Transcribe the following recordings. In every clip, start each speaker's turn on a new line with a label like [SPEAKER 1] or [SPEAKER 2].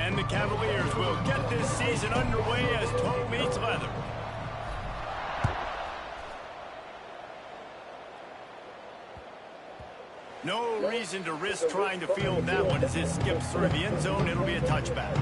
[SPEAKER 1] And the Cavaliers will get this season underway as toe meets leather. No reason to risk trying to field that one as it skips through the end zone. It'll be a touchback.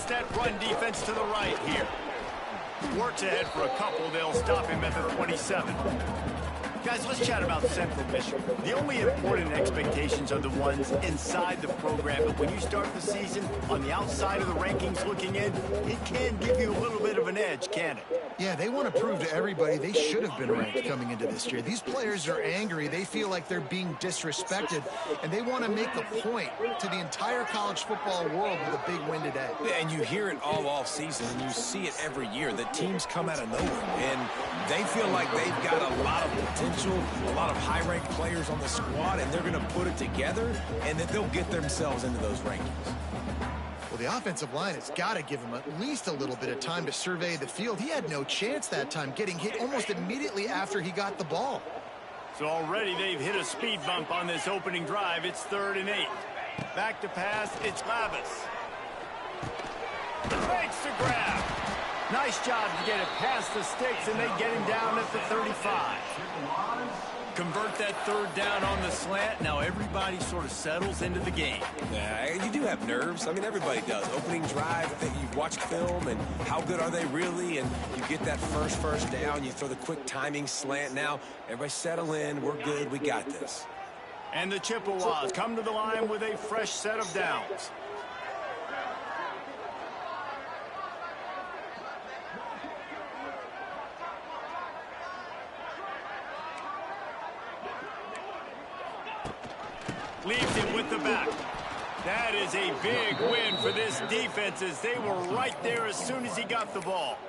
[SPEAKER 1] That run defense to the right here. Works ahead for a couple. They'll stop him at the 27. Guys, let's chat about Central Michigan. The only important expectations are the ones inside the program. But when you start the season on the outside of the rankings looking in, it can give you a little bit of an edge, can it?
[SPEAKER 2] Yeah, they want to prove to everybody they should have been ranked coming into this year. These players are angry. They feel like they're being disrespected, and they want to make a point to the entire college football world with a big win today.
[SPEAKER 3] Yeah, and you hear it all off season, and you see it every year. The teams come out of nowhere, and they feel like they've got a lot of potential, a lot of high-ranked players on the squad, and they're going to put it together, and that they'll get themselves into those rankings.
[SPEAKER 2] Well, the offensive line has got to give him at least a little bit of time to survey the field. He had no chance that time, getting hit almost immediately after he got the ball.
[SPEAKER 1] So already they've hit a speed bump on this opening drive. It's 3rd and 8. Back to pass, it's Lavis. Fakes the grab. Nice job to get it past the sticks, and they get him down at the 35. Convert that 3rd down on the slant. Now everybody sort of settles into the game.
[SPEAKER 3] Yeah, you do have nerves. I mean, everybody does. Opening drive, you watch film, and how good are they really? And you get that first down. You throw the quick timing slant. Now everybody settle in. We're good. We got this.
[SPEAKER 1] And the Chippewas come to the line with a fresh set of downs. Leaves him with the back. That is a big win for this defense as they were right there as soon as he got the ball.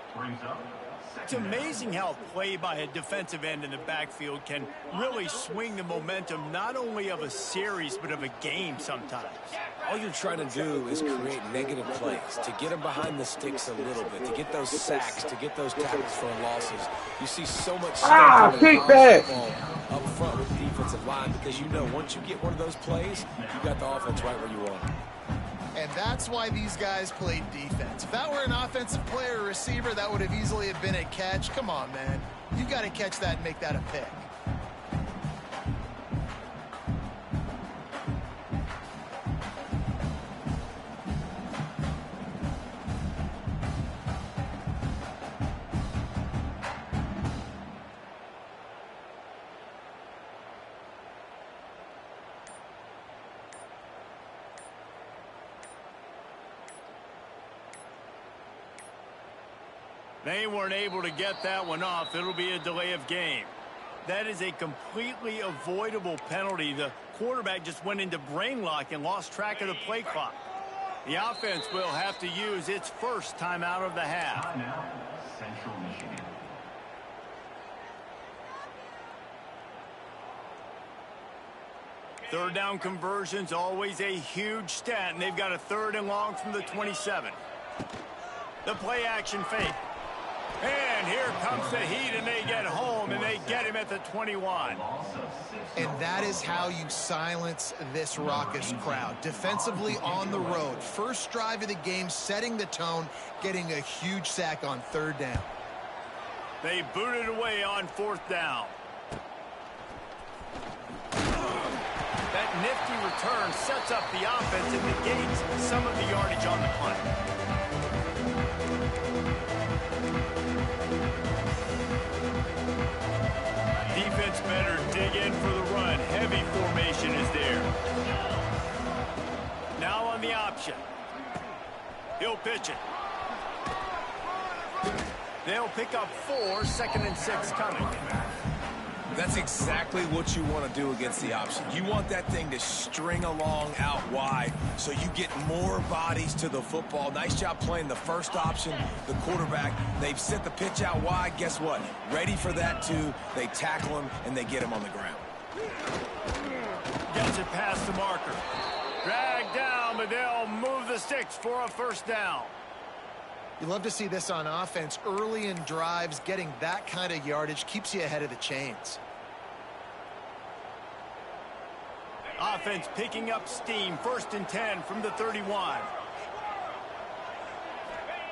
[SPEAKER 1] It's amazing how play by a defensive end in the backfield can really swing the momentum not only of a series but of a game sometimes.
[SPEAKER 3] All you're trying to do is create negative plays, to get them behind the sticks a little bit, to get those sacks, to get those tackles for losses. You see so much stuff up front with the defensive line because you know once you get one of those plays, you got the offense right where you want it.
[SPEAKER 2] And that's why these guys played defense. If that were an offensive player or receiver, that would have easily have been a catch. Come on, man. You got to catch that and make that a pick.
[SPEAKER 1] They weren't able to get that one off. It'll be a delay of game. That is a completely avoidable penalty. The quarterback just went into brain lock and lost track of the play clock. The offense will have to use its first timeout of the half.
[SPEAKER 4] Central Michigan.
[SPEAKER 1] Third down conversions, always a huge stat, and they've got a 3rd and long from the 27. The play action fake. And here comes the heat, and they get home, and they get him at the 21.
[SPEAKER 2] And that is how you silence this raucous crowd. Defensively on the road. First drive of the game, setting the tone, getting a huge sack on 3rd down.
[SPEAKER 1] They booted away on 4th down. That nifty return sets up the offense and negates some of the yardage on the punt. Defense better dig in for the run. Heavy formation is there. Now on the option. He'll pitch it. They'll pick up 4, 2nd and 6 coming.
[SPEAKER 3] That's exactly what you want to do against the option. You want that thing to string along out wide so you get more bodies to the football. Nice job playing the first option, the quarterback. They've sent the pitch out wide. Guess what? Ready for that, too. They tackle him, and they get him on the ground.
[SPEAKER 1] Gets it past the marker. Dragged down, but they'll move the sticks for a first down.
[SPEAKER 2] You love to see this on offense. Early in drives, getting that kind of yardage keeps you ahead of the chains.
[SPEAKER 1] Offense picking up steam. 1st and 10 from the 31.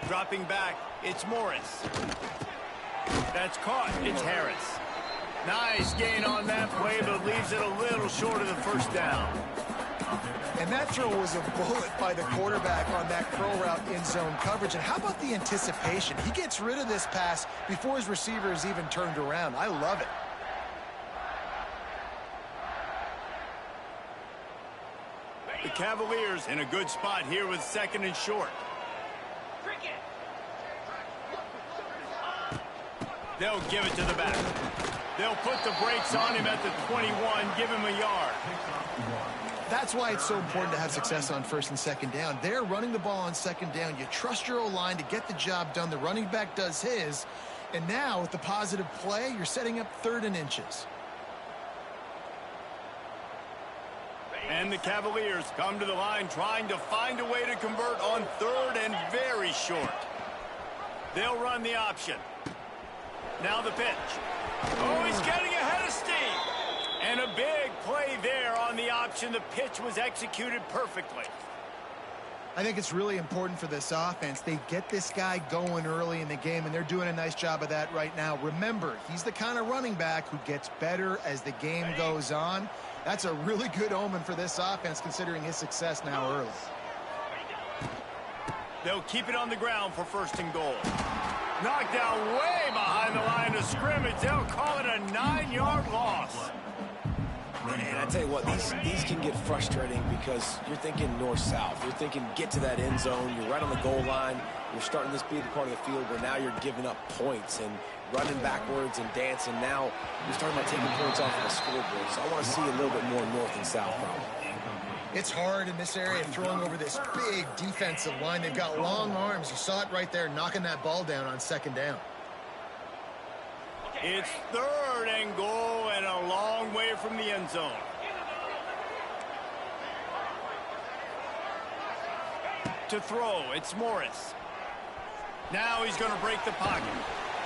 [SPEAKER 1] Dropping back, it's Morris. That's caught. It's Harris. Nice gain on that play, but leaves it a little short of the first down.
[SPEAKER 2] And that throw was a bullet by the quarterback on that curl route in zone coverage. And how about the anticipation? He gets rid of this pass before his receiver is even turned around. I love it.
[SPEAKER 1] The Cavaliers in a good spot here with 2nd and short. They'll give it to the back. They'll put the brakes on him at the 21, give him a yard.
[SPEAKER 2] That's why it's so important to have success on 1st and 2nd down. They're running the ball on 2nd down. You trust your O-line to get the job done. The running back does his. And now with the positive play, you're setting up 3rd and inches.
[SPEAKER 1] And the Cavaliers come to the line trying to find a way to convert on 3rd and very short. They'll run the option. Now the pitch. Oh, he's getting ahead of steam. And a big play there on the option. The pitch was executed perfectly.
[SPEAKER 2] I think it's really important for this offense. They get this guy going early in the game, and they're doing a nice job of that right now. Remember, he's the kind of running back who gets better as the game goes on. That's a really good omen for this offense, considering his success now early.
[SPEAKER 1] They'll keep it on the ground for 1st and goal. Knocked down way behind the line of scrimmage. They'll call it a 9-yard loss.
[SPEAKER 3] Man, I tell you what, these can get frustrating because you're thinking north-south. You're thinking get to that end zone. You're right on the goal line. You're starting this being part of the field where now you're giving up points and running backwards and dancing. Now you're starting by taking points off of the scoreboard. So I want to see a little bit more north and south probably.
[SPEAKER 2] It's hard in this area throwing over this big defensive line. They've got long arms. You saw it right there, knocking that ball down on 2nd down.
[SPEAKER 1] It's 3rd and goal and a long way from the end zone. To throw, it's Morris. Now he's going to break the pocket.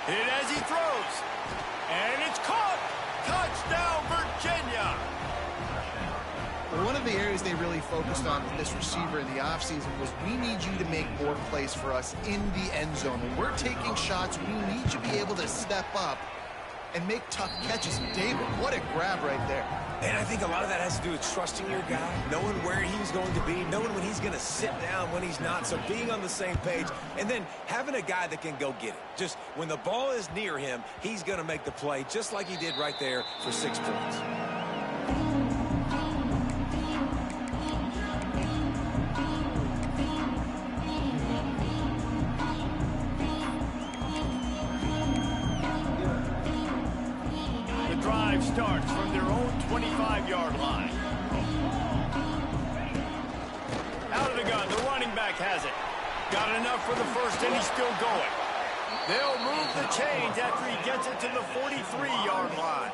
[SPEAKER 1] Hit as he throws. And it's caught. Touchdown, Virginia.
[SPEAKER 2] One of the areas they really focused on with this receiver in the offseason was we need you to make more plays for us in the end zone. When we're taking shots, we need you to be able to step up and make tough catches. David, what a grab right there.
[SPEAKER 3] And I think a lot of that has to do with trusting your guy, knowing where he's going to be, knowing when he's going to sit down, when he's not, so being on the same page, and then having a guy that can go get it. Just when the ball is near him, he's going to make the play, just like he did right there for 6 points.
[SPEAKER 1] Starts from their own 25-yard line. Out of the gun, the running back has it. Got enough for the first, and he's still going. They'll move the chains after he gets it to the 43-yard line.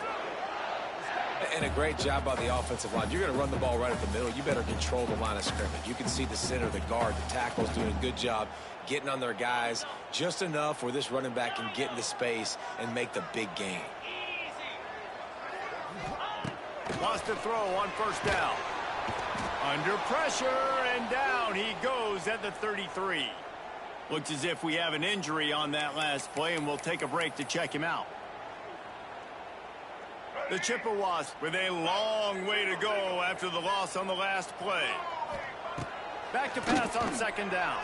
[SPEAKER 3] And a great job by the offensive line. You're going to run the ball right at the middle. You better control the line of scrimmage. You can see the center, the guard, the tackle's doing a good job getting on their guys just enough where this running back can get into space and make the big game.
[SPEAKER 1] Lost a throw on 1st down. Under pressure, and down he goes at the 33. Looks as if we have an injury on that last play, and we'll take a break to check him out. The Chippewas with a long way to go after the loss on the last play. Back to pass on 2nd down.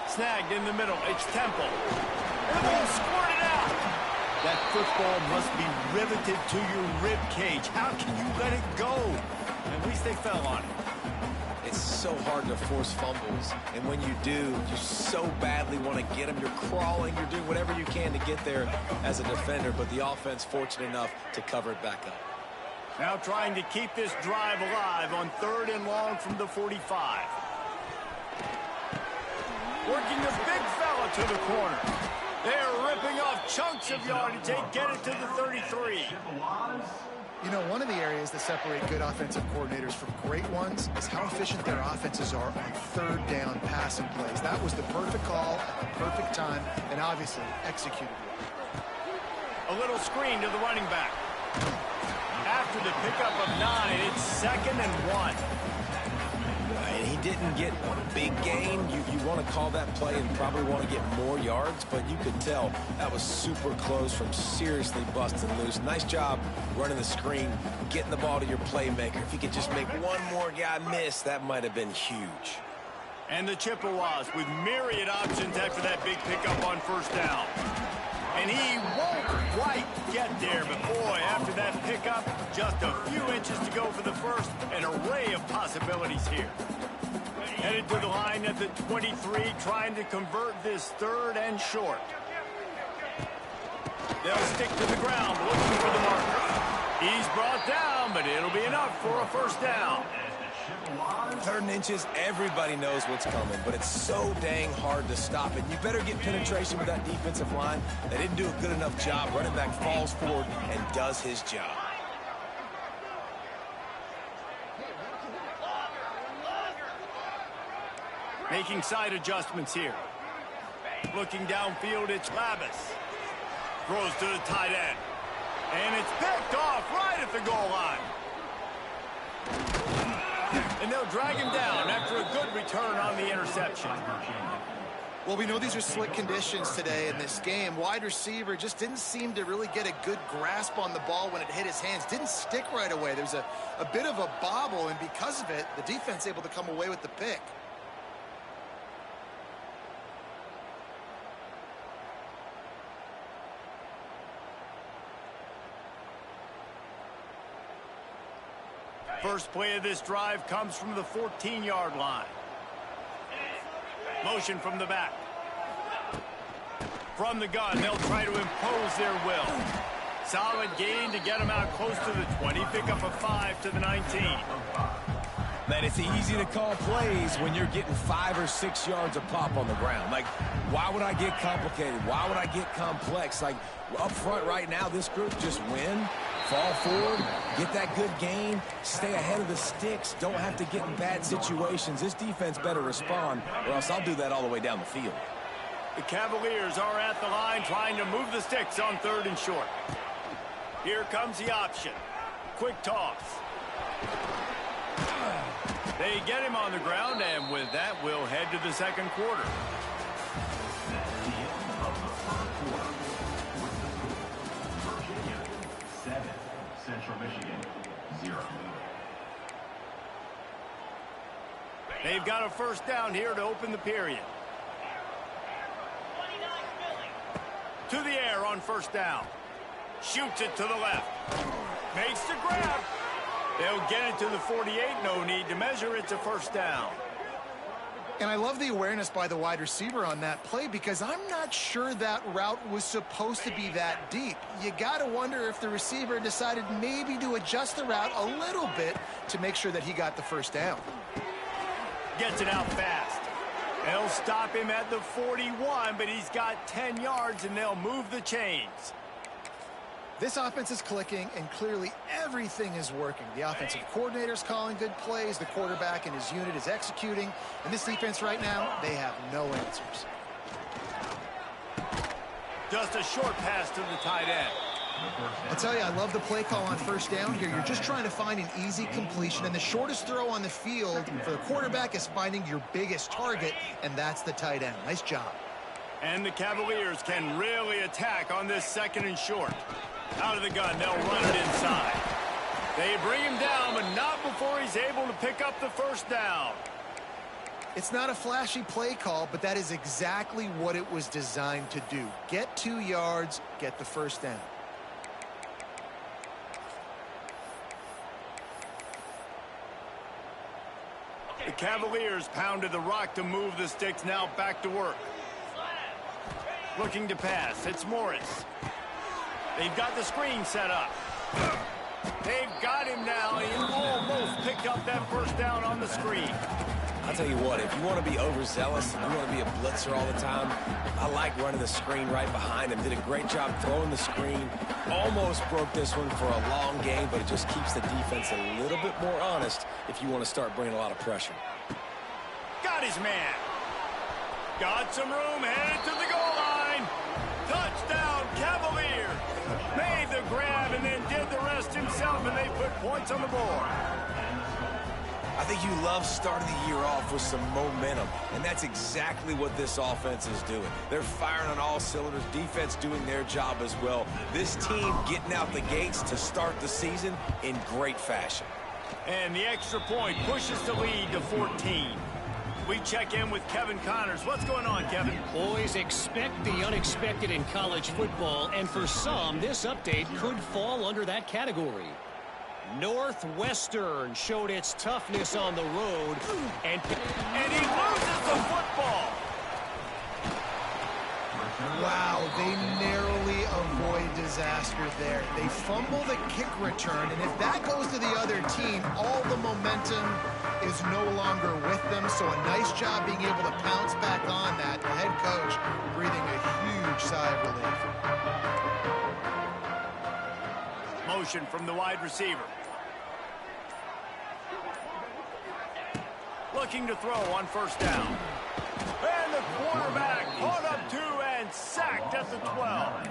[SPEAKER 1] Snagged in the middle. It's Temple. And the ball squirted out. That football must be riveted to your rib cage. How can you let it go? At least they fell on it.
[SPEAKER 3] It's so hard to force fumbles, and when you do, you so badly want to get them. You're crawling, you're doing whatever you can to get there as a defender, but the offense fortunate enough to cover it back up.
[SPEAKER 1] Now trying to keep this drive alive on 3rd and long from the 45. Working the big fella to the corner. They're ripping off chunks of yardage. They get it to the 33.
[SPEAKER 2] You know, one of the areas that separate good offensive coordinators from great ones is how efficient their offenses are on 3rd down passing plays. That was the perfect call at the perfect time, and obviously executed well.
[SPEAKER 1] A little screen to the running back. After the pickup of 9, it's 2nd and 1.
[SPEAKER 3] And he didn't get a big gain. You want to call that play and probably want to get more yards, but you could tell that was super close from seriously busting loose. Nice job running the screen, getting the ball to your playmaker. If you could just make one more guy miss, that might have been huge.
[SPEAKER 1] And the Chippewas with myriad options after that big pickup on 1st down. And he won't quite get there, but boy, after that pickup, just a few inches to go for the first. An array of possibilities here. Headed to the line at the 23, trying to convert this 3rd and short. They'll stick to the ground, looking for the marker. He's brought down, but it'll be enough for a 1st down.
[SPEAKER 3] 3rd and inches, everybody knows what's coming, but it's so dang hard to stop it. You better get penetration with that defensive line. They didn't do a good enough job. Running back falls forward and does his job.
[SPEAKER 1] Making side adjustments here. Looking downfield, it's Labus. Throws to the tight end. And it's picked off right at the goal line. And they'll drag him down after a good return on the interception.
[SPEAKER 2] Well, we know these are slick conditions today in this game. Wide receiver just didn't seem to really get a good grasp on the ball when it hit his hands. Didn't stick right away. There was a bit of a bobble, and because of it, the defense able to come away with the pick.
[SPEAKER 1] First play of this drive comes from the 14-yard line. Motion from the back. From the gun, they'll try to impose their will. Solid gain to get them out close to the 20. Pick up a 5 to the 19.
[SPEAKER 3] Man, it's easy to call plays when you're getting 5 or 6 yards a pop on the ground. Like, why would I get complicated? Why would I get complex? Like, up front right now, this group just win, fall forward, get that good gain, stay ahead of the sticks, don't have to get in bad situations. This defense better respond, or else I'll do that all the way down the field.
[SPEAKER 1] The Cavaliers are at the line trying to move the sticks on 3rd and short. Here comes the option. Quick toss. They get him on the ground, and with that, we'll head to the 2nd quarter.
[SPEAKER 4] Virginia, 7. Central Michigan, 0.
[SPEAKER 1] They've got a 1st down here to open the period. To the air on 1st down. Shoots it to the left. Makes the grab. They'll get it to the 48. No need to measure. It's a 1st down.
[SPEAKER 2] And I love the awareness by the wide receiver on that play because I'm not sure that route was supposed to be that deep. You got to wonder if the receiver decided maybe to adjust the route a little bit to make sure that he got the 1st down.
[SPEAKER 1] Gets it out fast. They'll stop him at the 41, but he's got 10 yards, and they'll move the chains.
[SPEAKER 2] This offense is clicking, and clearly everything is working. The offensive coordinator's calling good plays. The quarterback and his unit is executing. And this defense right now, they have no answers.
[SPEAKER 1] Just a short pass to the tight end.
[SPEAKER 2] I'll tell you, I love the play call on 1st down here. You're just trying to find an easy completion, and the shortest throw on the field for the quarterback is finding your biggest target, and that's the tight end. Nice job.
[SPEAKER 1] And the Cavaliers can really attack on this 2nd and short. Out of the gun, they'll run it inside. They bring him down, but not before he's able to pick up the 1st down.
[SPEAKER 2] It's not a flashy play call, but that is exactly what it was designed to do. Get 2 yards, get the 1st down.
[SPEAKER 1] The The Cavaliers pounded the rock to move the sticks, now back to work. Looking to pass, it's Morris. They've got the screen set up. They've got him now. He almost picked up that first down on the screen.
[SPEAKER 3] I'll tell you what, if you want to be overzealous, you want to be a blitzer all the time, I like running the screen right behind him. Did a great job throwing the screen. Almost broke this one for a long game, but it just keeps the defense a little bit more honest if you want to start bringing a lot of pressure.
[SPEAKER 1] Got his man. Got some room, headed to the goal line. Touchdown, Cavaliers. Made the grab and then did the rest himself, and they put points on the board.
[SPEAKER 3] I think you love starting the year off with some momentum, and that's exactly what this offense is doing. They're firing on all cylinders, defense doing their job as well. This team getting out the gates to start the season in great fashion.
[SPEAKER 1] And the extra point pushes the lead to 14. We check in with Kevin Connors. What's going on, Kevin?
[SPEAKER 5] Boys, expect the unexpected in college football, and for some, this update could fall under that category. Northwestern showed its toughness on the road, and
[SPEAKER 1] he loses the football.
[SPEAKER 2] Wow, they narrowly avoid disaster there. They fumble the kick return, and if that goes to the other team, all the momentum is no longer with them. So a nice job being able to pounce back on that. The head coach breathing a huge sigh of relief.
[SPEAKER 1] Motion from the wide receiver. Looking to throw on first down. And the quarterback caught up two and sacked at the 12.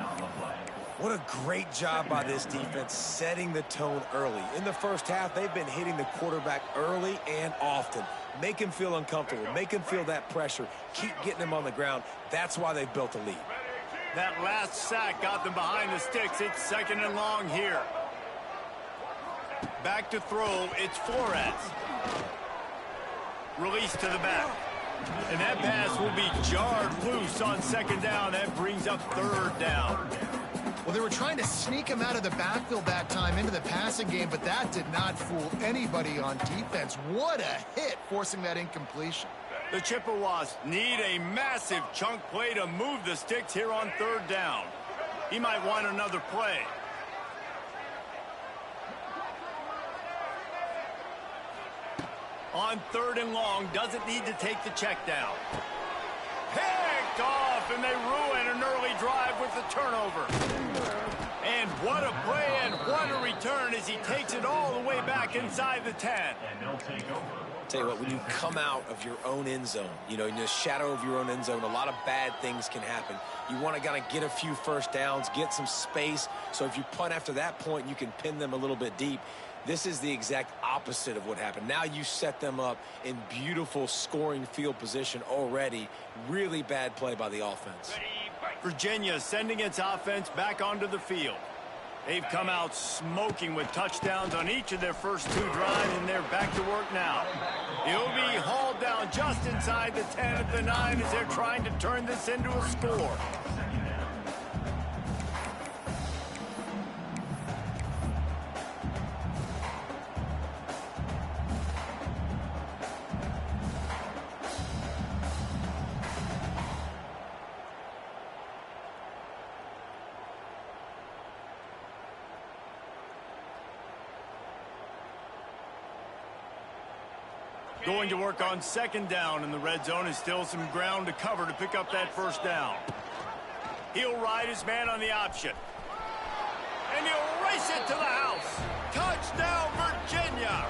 [SPEAKER 3] What a great job by this defense setting the tone early. In the first half, they've been hitting the quarterback early and often. Make him feel uncomfortable. Make him feel that pressure. Keep getting him on the ground. That's why they've built a lead.
[SPEAKER 1] That last sack got them behind the sticks. It's 2nd and long here. Back to throw. It's Flores. Release to the back. And that pass will be jarred loose on 2nd down. That brings up 3rd down.
[SPEAKER 2] Well, they were trying to sneak him out of the backfield that time into the passing game, but that did not fool anybody on defense. What a hit, forcing that incompletion.
[SPEAKER 1] The Chippewas need a massive chunk play to move the sticks here on 3rd down. He might want another play. On 3rd and long, doesn't need to take the check down. Picked off, and they ruin an early drive with the turnover. And what a play and what a return as he takes it all the way back inside the 10.
[SPEAKER 4] And they'll take over.
[SPEAKER 3] Tell you what, when you come out of your own end zone, you know, in the shadow of your own end zone, a lot of bad things can happen. You want to kind of get a few first downs, get some space, so if you punt after that point, you can pin them a little bit deep. This is the exact opposite of what happened. Now you set them up in beautiful scoring field position already. Really bad play by the offense.
[SPEAKER 1] Virginia sending its offense back onto the field. They've come out smoking with touchdowns on each of their first 2 drives, and they're back to work now. He'll be hauled down just inside the 10 at the 9 as they're trying to turn this into a score. Going to work on 2nd down in the red zone, and still some ground to cover to pick up that first down. He'll ride his man on the option. And he'll race it to the house. Touchdown, Virginia!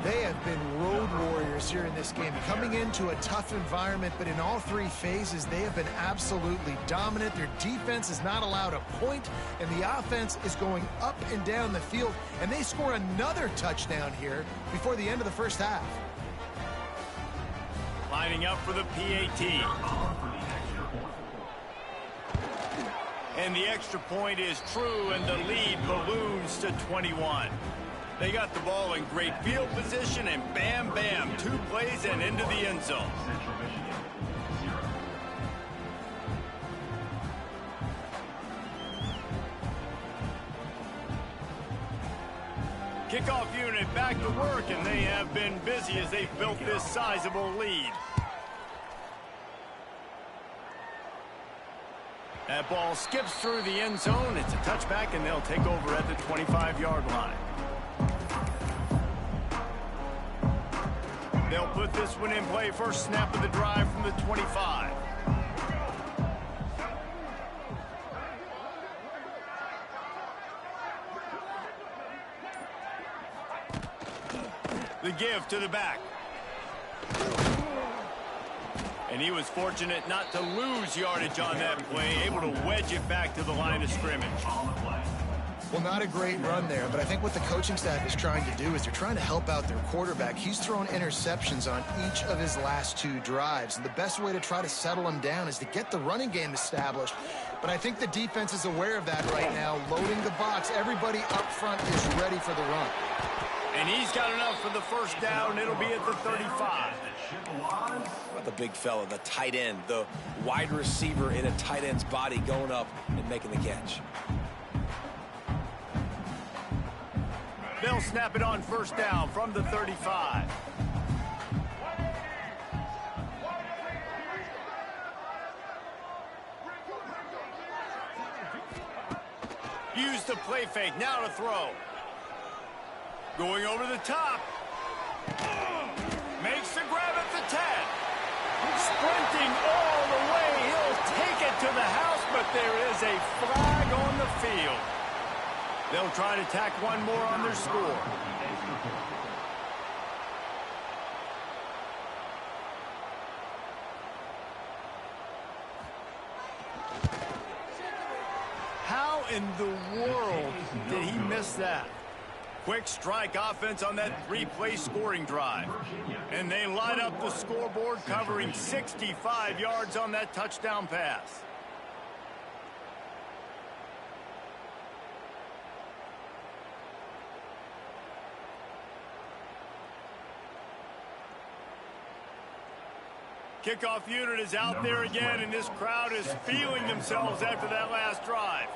[SPEAKER 2] They have been road warriors here in this game, coming into a tough environment, but in all 3 phases, they have been absolutely dominant. Their defense is not allowed a point, and the offense is going up and down the field, and they score another touchdown here before the end of the first half.
[SPEAKER 1] Lining up for the PAT. And the extra point is true, and the lead balloons to 21. They got the ball in great field position, and bam, bam, 2 plays and into the end zone.
[SPEAKER 4] Central Michigan, 0.
[SPEAKER 1] Kickoff unit back to work, and they have been busy as they've built this sizable lead. That ball skips through the end zone. It's a touchback, and they'll take over at the 25-yard line. They'll put this one in play. First snap of the drive from the 25. The give to the back. And he was fortunate not to lose yardage on that play, able to wedge it back to the line of scrimmage.
[SPEAKER 2] Well, not a great run there, but I think what the coaching staff is trying to do is they're trying to help out their quarterback. He's thrown interceptions on each of his last 2 drives, and the best way to try to settle him down is to get the running game established. But I think the defense is aware of that right now, loading the box. Everybody up front is ready for the run.
[SPEAKER 1] And he's got enough for the first down. It'll be at the 35.
[SPEAKER 3] The big fella, the tight end, the wide receiver in a tight end's body going up and making the catch.
[SPEAKER 1] They'll snap it on first down from the 35. Use the play fake. Now to throw. Going over the top. Makes the grab at the 10. Sprinting all the way. He'll take it to the house, but there is a flag on the field. They'll try to tack one more on their score. How in the world did he miss that? Quick strike offense on that 3-play scoring drive. And they light up the scoreboard, covering 65 yards on that touchdown pass. Kickoff unit is out there again, and this crowd is feeling themselves after that last drive.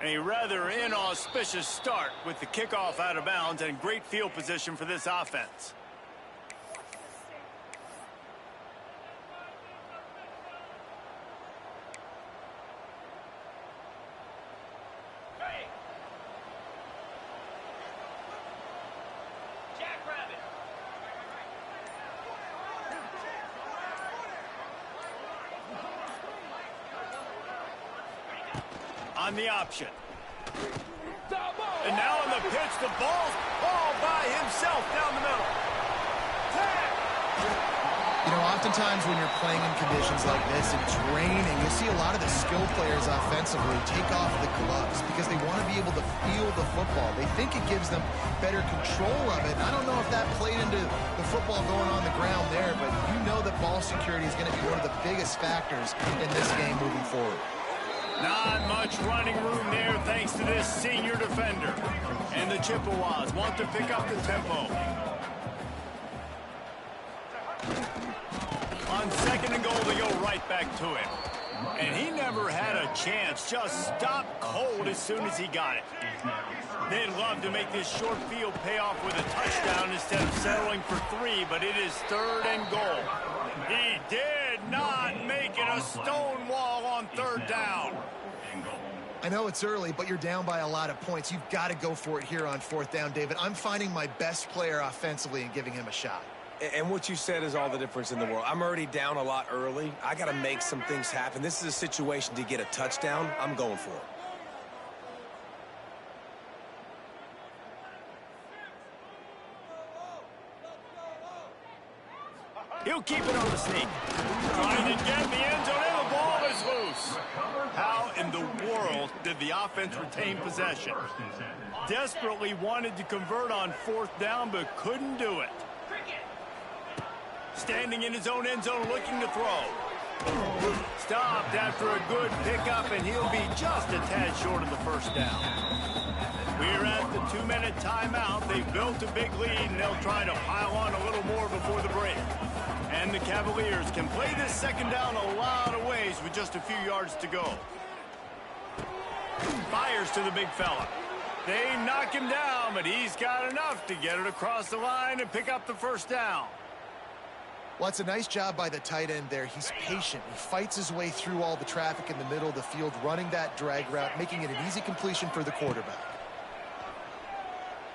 [SPEAKER 1] A rather inauspicious start with the kickoff out of bounds and great field position for this offense. On the option. And now on the pitch, the ball's all by himself down the middle.
[SPEAKER 2] You know, oftentimes when you're playing in conditions like this and it's raining, you see a lot of the skill players offensively take off the gloves because they want to be able to feel the football. They think it gives them better control of it. And I don't know if that played into the football going on the ground there, but you know that ball security is going to be one of the biggest factors in this game moving forward.
[SPEAKER 1] Not much running room there thanks to this senior defender. And the Chippewas want to pick up the tempo. On second and goal, they go right back to him. And he never had a chance. Just stopped cold as soon as he got it. They'd love to make this short field pay off with a touchdown instead of settling for 3, but it is third and goal. He did not make it a stone wall on third down.
[SPEAKER 2] I know it's early, but you're down by a lot of points. You've got to go for it here on fourth down, David. I'm finding my best player offensively and giving him a shot.
[SPEAKER 3] And what you said is all the difference in the world. I'm already down a lot early. I got to make some things happen. This is a situation to get a touchdown. I'm going for it.
[SPEAKER 1] He'll keep it on the sneak. Trying to get the end zone, and the ball is loose. How in the world did the offense retain possession? Desperately wanted to convert on fourth down, but couldn't do it. Standing in his own end zone looking to throw. Stopped after a good pickup, and he'll be just a tad short of the first down. We're at the 2-minute timeout. They've built a big lead, and they'll try to pile on a little more before the break. And the Cavaliers can play this second down a lot of ways with just a few yards to go. Fires to the big fella. They knock him down, but he's got enough to get it across the line and pick up the first down.
[SPEAKER 2] Well, it's a nice job by the tight end there. He's patient. He fights his way through all the traffic in the middle of the field, running that drag route, making it an easy completion for the quarterback.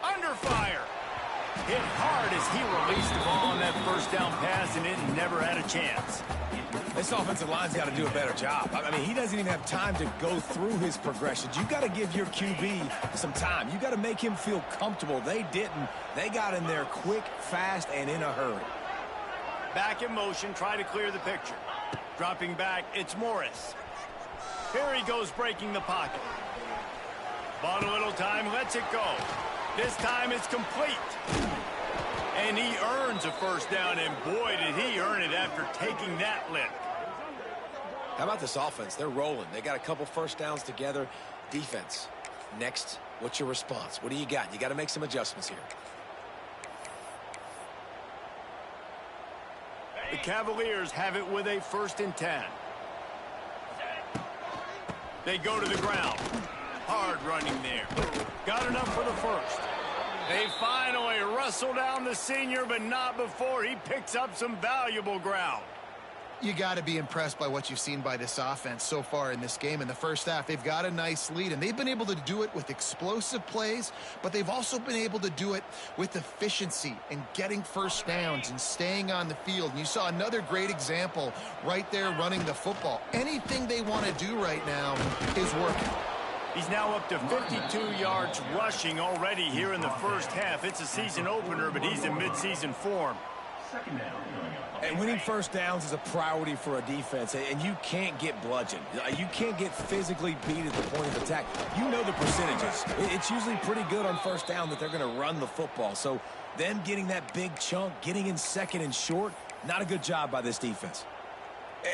[SPEAKER 1] Under fire. Hit hard as he released the ball on that first down pass, and it never had a chance.
[SPEAKER 3] This offensive line's got to do a better job. I mean, he doesn't even have time to go through his progressions. You got to give your QB some time. You got to make him feel comfortable. They didn't. They got in there quick, fast, and in a hurry.
[SPEAKER 1] Back in motion, try to clear the picture. Dropping back, it's Morris. Here he goes, breaking the pocket. Bought a little time, lets it go. This time it's complete. And he earns a first down, and boy, did he earn it after taking that lift.
[SPEAKER 3] How about this offense? They're rolling. They got a couple first downs together. Defense. Next, what's your response? What do you got? You got to make some adjustments here.
[SPEAKER 1] The Cavaliers have it with a 1st and 10. They go to the ground. Hard running there. Got enough for the first. They finally wrestle down the senior, but not before he picks up some valuable ground.
[SPEAKER 2] You got to be impressed by what you've seen by this offense so far in this game. In the first half, they've got a nice lead, and they've been able to do it with explosive plays, but they've also been able to do it with efficiency and getting first downs and staying on the field. And you saw another great example right there running the football. Anything they want to do right now is working.
[SPEAKER 1] He's now up to 52 yards rushing already here in the first half. It's a season opener, but he's in midseason form.
[SPEAKER 3] And winning first downs is a priority for a defense, and you can't get bludgeoned. You can't get physically beat at the point of attack. You know the percentages. It's usually pretty good on first down that they're going to run the football. So them getting that big chunk, getting in second and short, not a good job by this defense.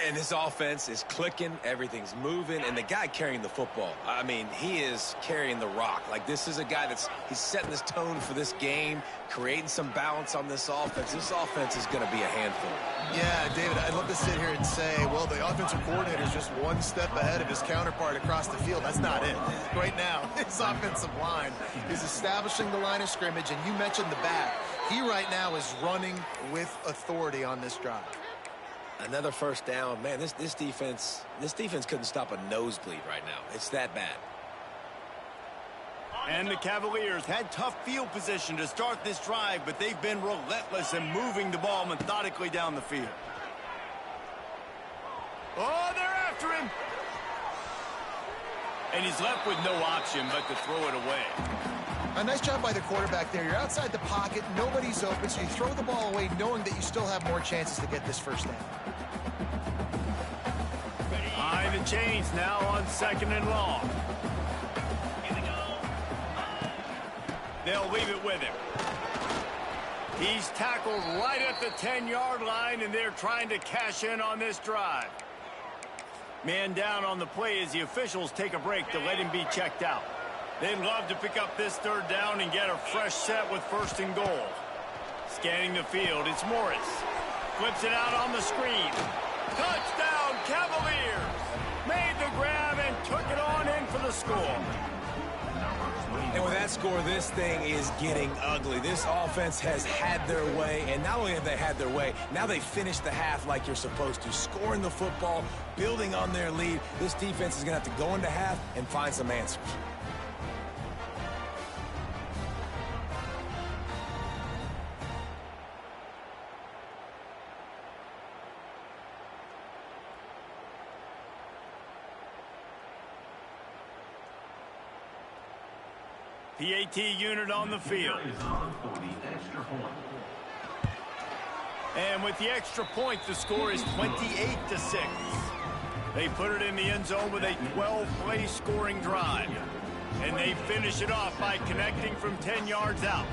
[SPEAKER 3] And this offense is clicking, everything's moving, and the guy carrying the football, I mean, he is carrying the rock. Like, this is a guy he's setting this tone for this game, creating some balance on this offense. This offense is going to be a handful.
[SPEAKER 2] Yeah, David, I'd love to sit here and say, well, the offensive coordinator is just one step ahead of his counterpart across the field. That's not it. Right now, his offensive line is establishing the line of scrimmage, and you mentioned the back. He right now is running with authority on this drive.
[SPEAKER 3] Another first down. Man, this defense couldn't stop a nosebleed right now. It's that bad.
[SPEAKER 1] And the Cavaliers had tough field position to start this drive, but they've been relentless in moving the ball methodically down the field. Oh, they're after him. And he's left with no option but to throw it away.
[SPEAKER 2] A nice job by the quarterback there. You're outside the pocket, nobody's open, so you throw the ball away knowing that you still have more chances to get this first down.
[SPEAKER 1] High the chains now on 2nd and long. They'll leave it with him. He's tackled right at the 10-yard line, and they're trying to cash in on this drive. Man down on the play as the officials take a break to let him be checked out. They'd love to pick up this 3rd down and get a fresh set with 1st and goal. Scanning the field, it's Morris. Flips it out on the screen. Touchdown, Cavaliers! Made the grab and took it on in for the score.
[SPEAKER 3] And with that score, this thing is getting ugly. This offense has had their way, and not only have they had their way, now they finished the half like you're supposed to, scoring the football, building on their lead. This defense is going to have to go into half and find some answers.
[SPEAKER 1] PAT unit on the field. And with the extra point, the score is 28-6. They put it in the end zone with a 12-play scoring drive. And they finish it off by connecting from 10 yards out.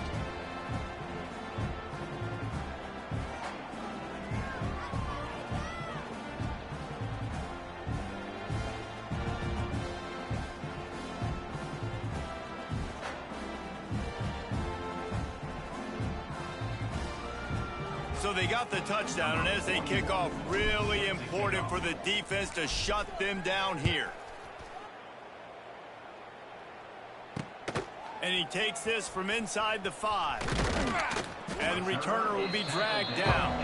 [SPEAKER 1] So they got the touchdown, and as they kick off, really important for the defense to shut them down here. And he takes this from inside the 5. And the returner will be dragged down.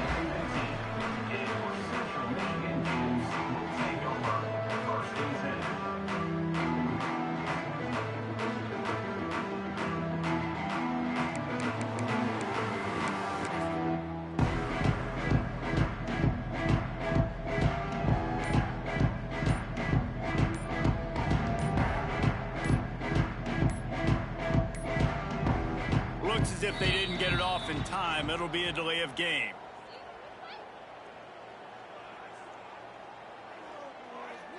[SPEAKER 1] As if they didn't get it off in time, it'll be a delay of game.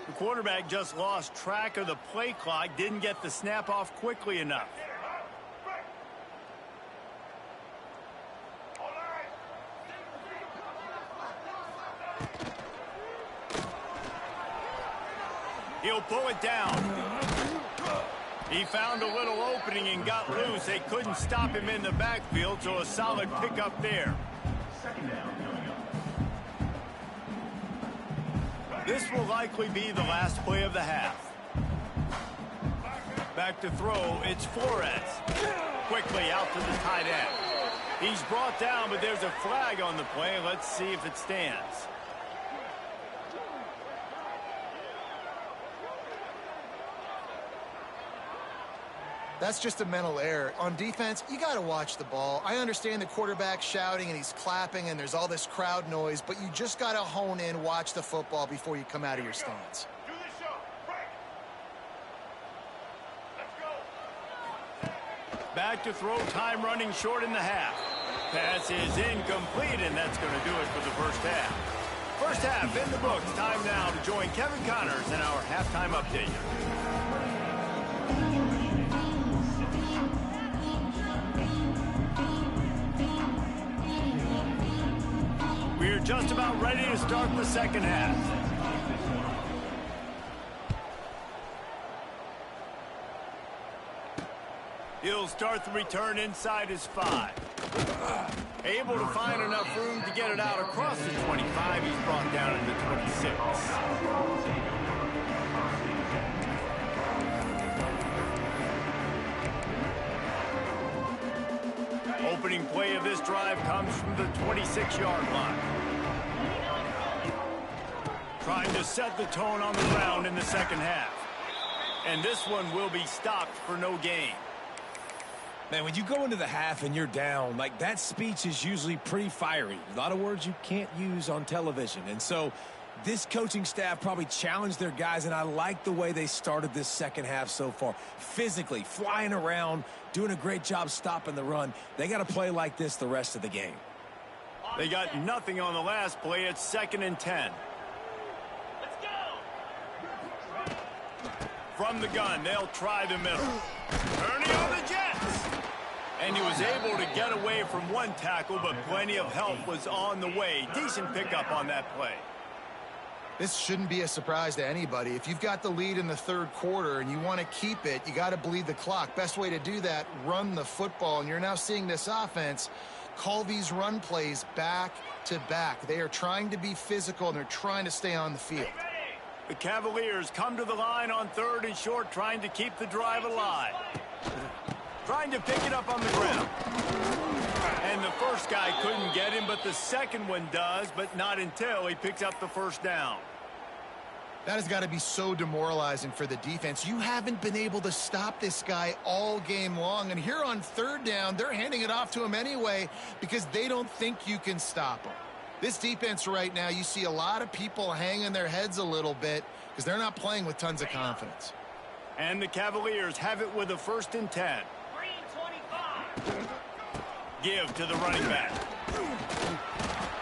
[SPEAKER 1] The quarterback just lost track of the play clock, didn't get the snap off quickly enough. He'll pull it down. He found a little opening and got loose. They couldn't stop him in the backfield, so a solid pickup there. This will likely be the last play of the half. Back to throw, it's Flores. Quickly out to the tight end. He's brought down, but there's a flag on the play. Let's see if it stands.
[SPEAKER 2] That's just a mental error. On defense, you got to watch the ball. I understand the quarterback shouting and he's clapping and there's all this crowd noise, but you just got to hone in, watch the football before you come out of your stance.
[SPEAKER 1] Back to throw, time running short in the half. Pass is incomplete, and that's going to do it for the first half. First half in the books. Time now to join Kevin Connors in our halftime update. We're just about ready to start the second half. He'll start the return inside his 5. Able to find enough room to get it out across the 25. He's brought down in the 26. Opening play of this drive comes from the 26-yard line. Trying to set the tone on the ground in the second half. And this one will be stopped for no gain.
[SPEAKER 3] Man, when you go into the half and you're down, like that speech is usually pretty fiery. A lot of words you can't use on television. And so this coaching staff probably challenged their guys, and I like the way they started this second half so far. Physically, flying around, doing a great job stopping the run. They got to play like this the rest of the game.
[SPEAKER 1] They got nothing on the last play. It's 2nd and 10.
[SPEAKER 6] Let's go.
[SPEAKER 1] From the gun, they'll try the middle. Ernie on the Jets. And he was able to get away from one tackle, but plenty of help was on the way. Decent pickup on that play.
[SPEAKER 2] This shouldn't be a surprise to anybody. If you've got the lead in the third quarter and you want to keep it, you got to bleed the clock. Best way to do that, run the football. And you're now seeing this offense call these run plays back to back. They are trying to be physical, and they're trying to stay on the field.
[SPEAKER 1] The Cavaliers come to the line on 3rd and short, trying to keep the drive alive. Trying to pick it up on the ground. And the first guy couldn't get him, but the second one does, but not until he picks up the first down.
[SPEAKER 2] That has got to be so demoralizing for the defense. You haven't been able to stop this guy all game long. And here on 3rd down, they're handing it off to him anyway because they don't think you can stop him. This defense right now, you see a lot of people hanging their heads a little bit because they're not playing with tons of confidence.
[SPEAKER 1] And the Cavaliers have it with a 1st and 10. Give to the running back.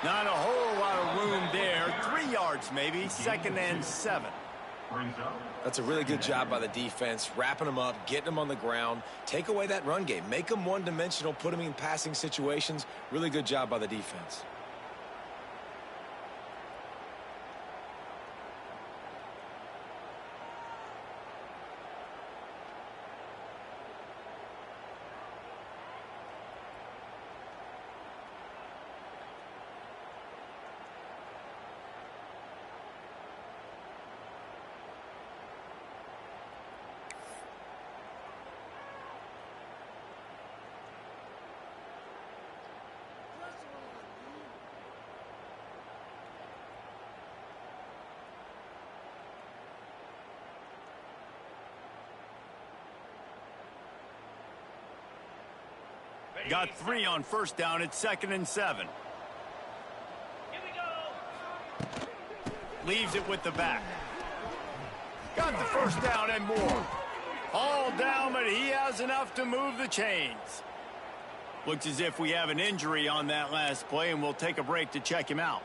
[SPEAKER 1] Not a whole lot of room there. 3 yards maybe. 2nd and 7.
[SPEAKER 3] That's a really good job by the defense, wrapping them up, getting them on the ground. Take away that run game. Make them one-dimensional, put them in passing situations. Really good job by the defense.
[SPEAKER 1] Got 3 on first down. It's 2nd and 7.
[SPEAKER 6] Here we go.
[SPEAKER 1] Leaves it with the back. Got the first down and more. All down, but he has enough to move the chains. Looks as if we have an injury on that last play, and we'll take a break to check him out.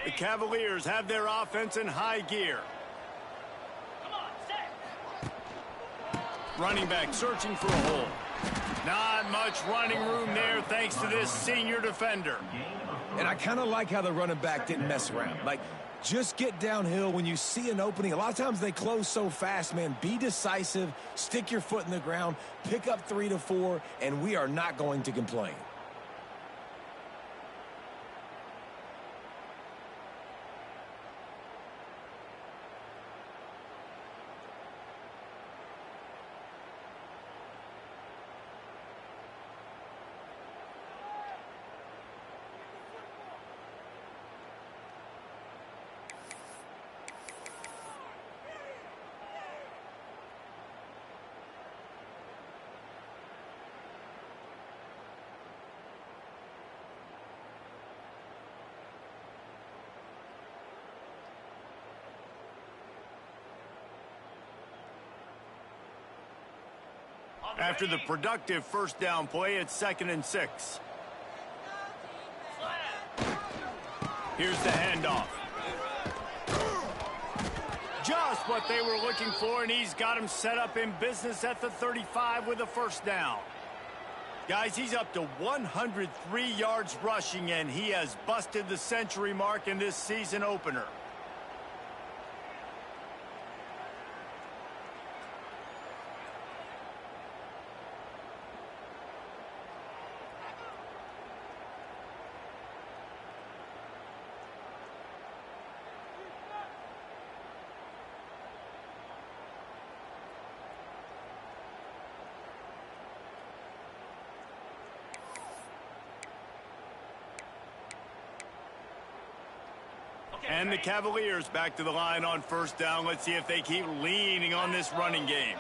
[SPEAKER 1] The Cavaliers have their offense in high gear.
[SPEAKER 6] Come on, set.
[SPEAKER 1] Running back searching for a hole. Not much running room there thanks to this senior defender.
[SPEAKER 3] And I kind of like how the running back didn't mess around. Like, just get downhill when you see an opening. A lot of times they close so fast, man. Be decisive, stick your foot in the ground, pick up 3 to 4, and we are not going to complain.
[SPEAKER 1] After the productive first down play, it's 2nd and 6. Here's the handoff. Just what they were looking for, and he's got him set up in business at the 35 with a first down. Guys, he's up to 103 yards rushing, and he has busted the century mark in this season opener. And the Cavaliers back to the line on first down. Let's see if they keep leaning on this running game.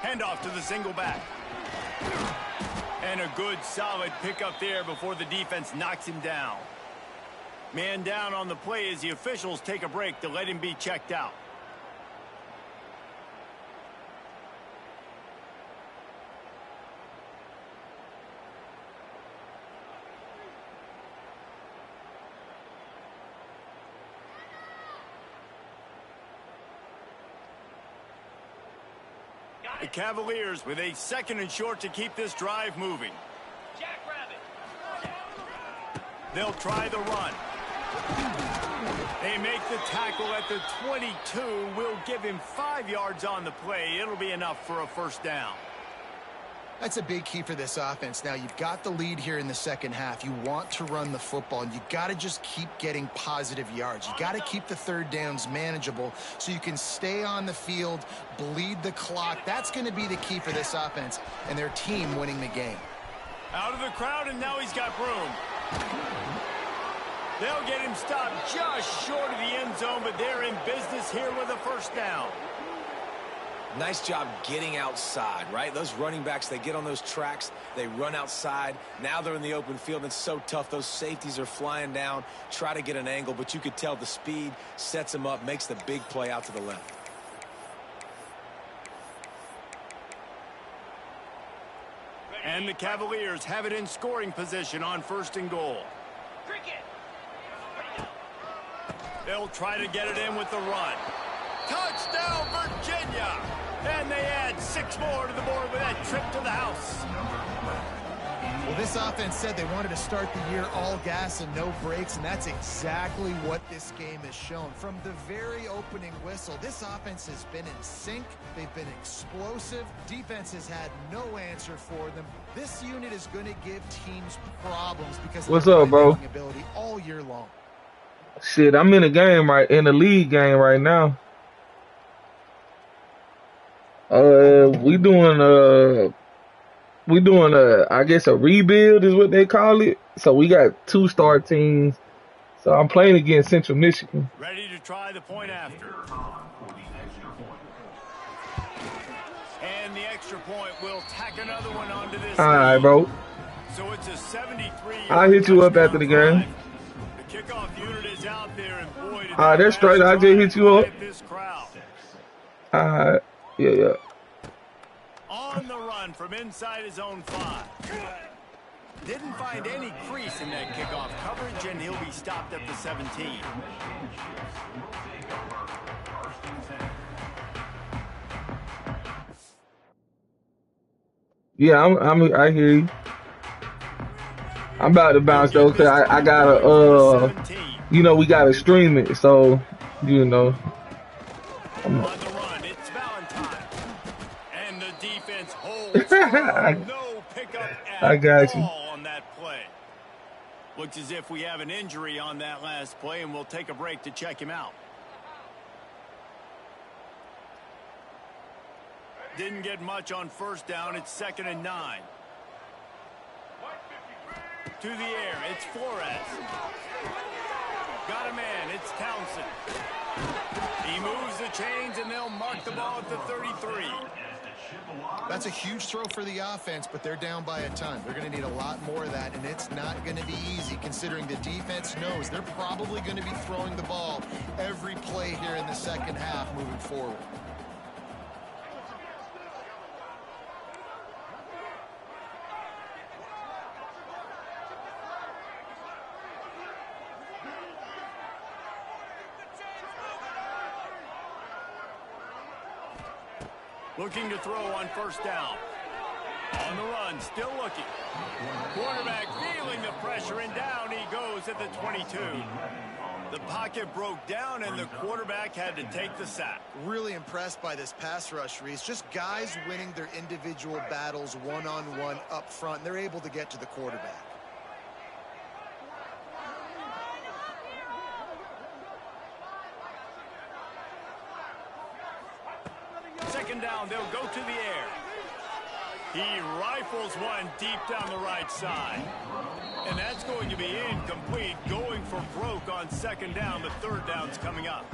[SPEAKER 1] Handoff to the single back. And a good solid pickup there before the defense knocks him down. Man down on the play as the officials take a break to let him be checked out. The Cavaliers with a 2nd and short to keep this drive moving.
[SPEAKER 6] Jackrabbit.
[SPEAKER 1] They'll try the run. They make the tackle at the 22. We'll give him 5 yards on the play. It'll be enough for a first down.
[SPEAKER 2] That's a big key for this offense. Now, you've got the lead here in the second half. You want to run the football, and you got to just keep getting positive yards. You got to keep the third downs manageable so you can stay on the field, bleed the clock. That's going to be the key for this offense and their team winning the game.
[SPEAKER 1] Out of the crowd, and now he's got room. They'll get him stopped just short of the end zone, but they're in business here with a first down.
[SPEAKER 3] Nice job getting outside, right? Those running backs, they get on those tracks, they run outside. Now they're in the open field. It's so tough. Those safeties are flying down, try to get an angle, but you could tell the speed sets them up, makes the big play out to the left.
[SPEAKER 1] And the Cavaliers have it in scoring position on 1st and goal.
[SPEAKER 6] Cricket.
[SPEAKER 1] They'll try to get it in with the run. Touchdown, Virginia! And they add 6 more to the board with that trip to the house.
[SPEAKER 2] Well, this offense said they wanted to start the year all gas and no brakes, and that's exactly what this game has shown. From the very opening whistle, this offense has been in sync. They've been explosive. Defense has had no answer for them. This unit is going to give teams problems because of
[SPEAKER 7] What's
[SPEAKER 2] their
[SPEAKER 7] up, bro?
[SPEAKER 2] playmaking ability all year long.
[SPEAKER 7] Shit, I'm in the league game right now. We doing I guess a rebuild is what they call it. So we got 2-star teams. So I'm playing against Central Michigan.
[SPEAKER 1] Ready to try the point after. And the extra point will tack another one onto this
[SPEAKER 7] All right,
[SPEAKER 1] lead.
[SPEAKER 7] bro.
[SPEAKER 1] So it's a 73-yard
[SPEAKER 7] I'll hit you up after the
[SPEAKER 1] touchdown
[SPEAKER 7] game.
[SPEAKER 1] drive. The kickoff unit is out there, and boy, did
[SPEAKER 7] All right, that's straight. I just hit you up.
[SPEAKER 1] this crowd.
[SPEAKER 7] All right. Yeah.
[SPEAKER 1] On the run from inside his own 5. Didn't find any crease in that kickoff coverage, and he'll be stopped at the 17.
[SPEAKER 7] Yeah, I hear you. I'm about to bounce though, cause I gotta we gotta stream it, so
[SPEAKER 1] On the run, it's Valentine, and the defense holds firm. No pickup
[SPEAKER 7] I
[SPEAKER 1] at
[SPEAKER 7] got you.
[SPEAKER 1] all on that play. Looks as if we have an injury on that last play, and we'll take a break to check him out. Didn't get much on first down. It's 2nd and 9. To the air, it's Flores. Got a man, it's Townsend. He moves the chains, and they'll mark the ball at the 33.
[SPEAKER 2] That's a huge throw for the offense, but they're down by a ton. They're going to need a lot more of that, and it's not going to be easy considering the defense knows they're probably going to be throwing the ball every play here in the second half moving forward.
[SPEAKER 1] Looking to throw on first down. On the run, still looking. Quarterback feeling the pressure, and down he goes at the 22. The pocket broke down, and the quarterback had to take the sack.
[SPEAKER 2] Really impressed by this pass rush, Reese. Just guys winning their individual battles one-on-one up front. They're able to get to the quarterback.
[SPEAKER 1] Second down, they'll go to the air. He rifles one deep down the right side. And that's going to be incomplete, going for broke on second down. The third down's coming up.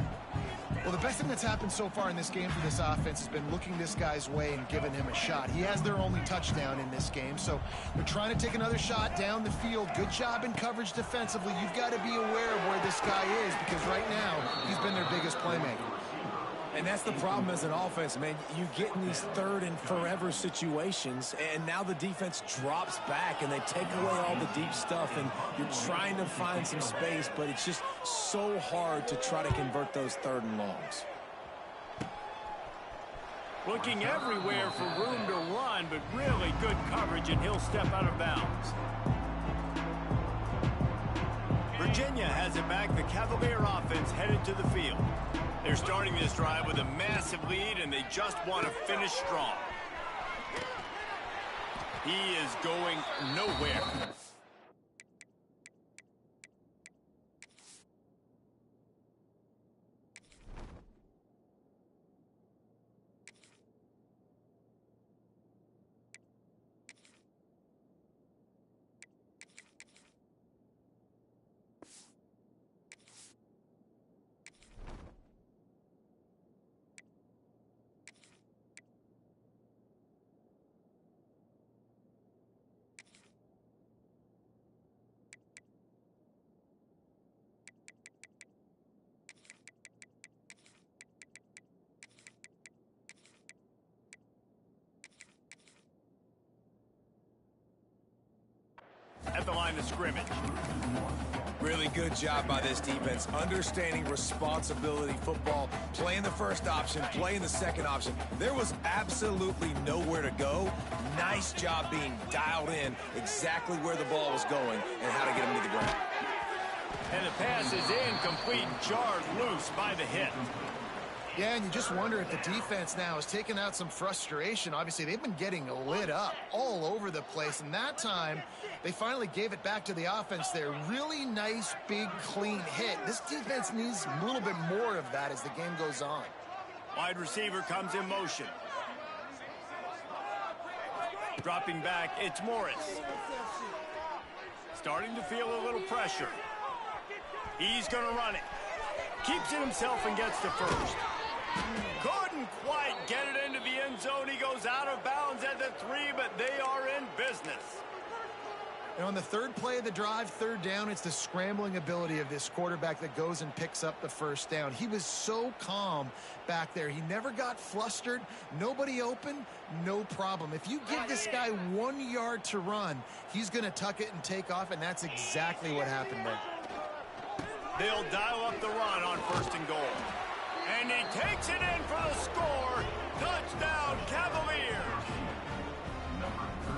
[SPEAKER 2] Well, the best thing that's happened so far in this game for this offense has been looking this guy's way and giving him a shot. He has their only touchdown in this game, so they're trying to take another shot down the field. Good job in coverage defensively. You've got to be aware of where this guy is because right now he's been their biggest playmaker.
[SPEAKER 3] And that's the problem as an offense, man. You get in these third and forever situations, and now the defense drops back, and they take away all the deep stuff, and you're trying to find some space, but it's just so hard to try to convert those third and longs.
[SPEAKER 1] Looking everywhere for room to run, but really good coverage, and he'll step out of bounds. Virginia has it back. The Cavalier offense headed to the field. They're starting this drive with a massive lead, and they just want to finish strong. He is going nowhere. the line of scrimmage.
[SPEAKER 3] Really good job by this defense, understanding responsibility football, playing the first option, playing the second option. There was absolutely nowhere to go. Nice job being dialed in exactly where the ball was going and how to get him to the ground.
[SPEAKER 1] And the pass is incomplete, jarred loose by the hit.
[SPEAKER 2] Yeah, and you just wonder if the defense now has taken out some frustration. Obviously, they've been getting lit up all over the place, and that time they finally gave it back to the offense there. Really nice, big, clean hit. This defense needs a little bit more of that as the game goes on.
[SPEAKER 1] Wide receiver comes in motion. Dropping back, it's Morris. Starting to feel a little pressure. He's going to run it. Keeps it himself and gets to first. Couldn't quite get it into the end zone. He goes out of bounds at the 3, but they are in business.
[SPEAKER 2] And on the third play of the drive, third down, it's the scrambling ability of this quarterback that goes and picks up the first down. He was so calm back there. He never got flustered. Nobody open, no problem. If you give this guy 1 yard to run, he's going to tuck it and take off, and that's exactly what happened there.
[SPEAKER 1] They'll dial up the run on 1st and goal. And he takes it in for the score. Touchdown, Cavaliers.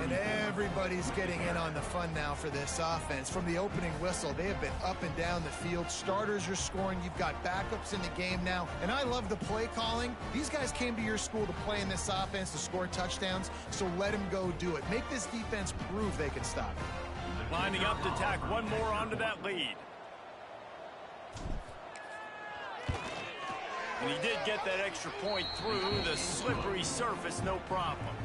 [SPEAKER 2] And everybody's getting in on the fun now for this offense. From the opening whistle, they have been up and down the field. Starters are scoring. You've got backups in the game now. And I love the play calling. These guys came to your school to play in this offense to score touchdowns, so let them go do it. Make this defense prove they can stop it.
[SPEAKER 1] Lining up to tack one more onto that lead. And he did get that extra point through the slippery surface, no problem.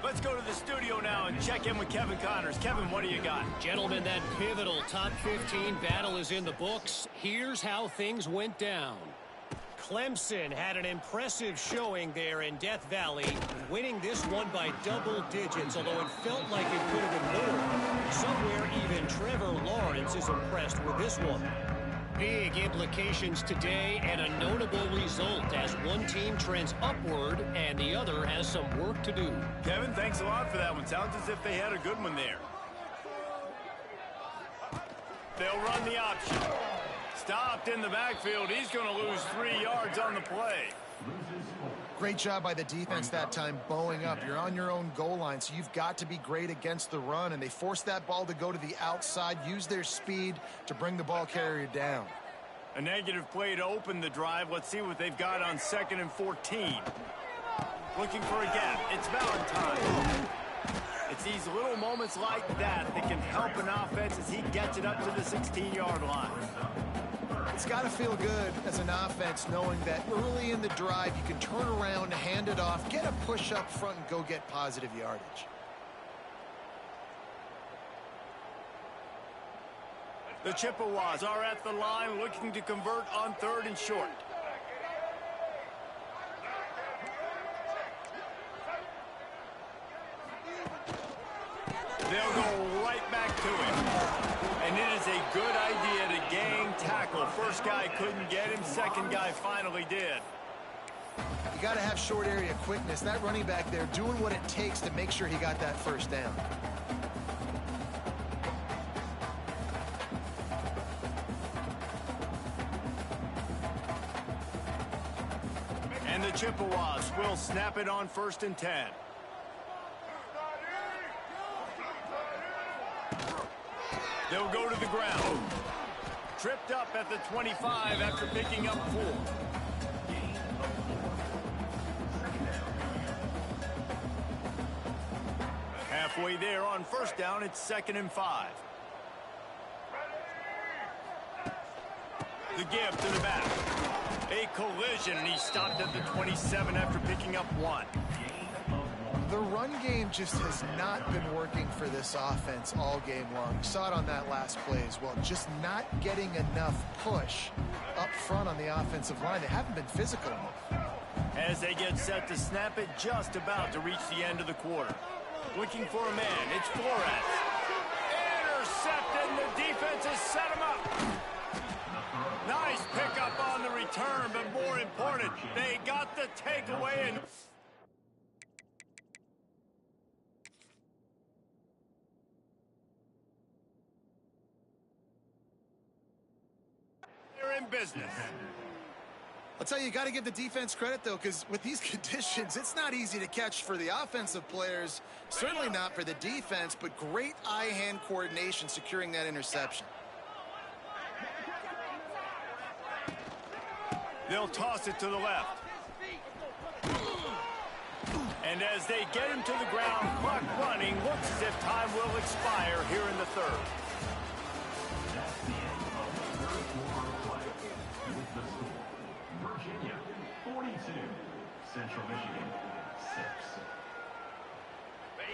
[SPEAKER 1] Let's go to the studio now and check in with Kevin Connors. Kevin, what do you got?
[SPEAKER 5] Gentlemen, that pivotal top 15 battle is in the books. Here's how things went down. Clemson had an impressive showing there in Death Valley, winning this one by double digits, although it felt like it could have been more. Somewhere even Trevor Lawrence is impressed with this one. Big implications today and a notable result as one team trends upward and the other has some work to do.
[SPEAKER 1] Kevin, thanks a lot for that one. Sounds as if they had a good one there. They'll run the option. Stopped in the backfield. He's going to lose 3 yards on the play.
[SPEAKER 2] Great job by the defense that time, bowing up. You're on your own goal line, so you've got to be great against the run, and they forced that ball to go to the outside, use their speed to bring the ball carrier down.
[SPEAKER 1] A negative play to open the drive. Let's see what they've got on 2nd and 14. Looking for a gap. It's Valentine. It's these little moments like that that can help an offense as he gets it up to the 16-yard line.
[SPEAKER 2] It's got to feel good as an offense knowing that early in the drive you can turn around, hand it off, get a push up front, and go get positive yardage.
[SPEAKER 1] The Chippewas are at the line looking to convert on 3rd and short. They'll go right back to him. And it is a good idea to gang tackle. First guy couldn't get him. Second guy finally did.
[SPEAKER 2] You got to have short area quickness. That running back there doing what it takes to make sure he got that first down.
[SPEAKER 1] And the Chippewas will snap it on 1st and 10. They'll go to the ground. Tripped up at the 25 after picking up 4. Halfway there on 1st down, it's 2nd and 5. The give to the back. A collision, and he stopped at the 27 after picking up 1.
[SPEAKER 2] The run game just has not been working for this offense all game long. You saw it on that last play as well. Just not getting enough push up front on the offensive line. They haven't been physical enough.
[SPEAKER 1] As they get set to snap it, just about to reach the end of the quarter. Looking for a man, it's Flores. Intercepted, and the defense has set him up. Nice pickup on the return, but more important, they got the takeaway and... business.
[SPEAKER 2] I'll tell you, you got to give the defense credit, though, because with these conditions, it's not easy to catch for the offensive players. Certainly not for the defense, but great eye-hand coordination securing that interception.
[SPEAKER 1] They'll toss it to the left. And as they get him to the ground, clock running, looks as if time will expire here in the third.
[SPEAKER 4] That's the end of the third quarter play. With the score, Virginia 42, Central Michigan 6.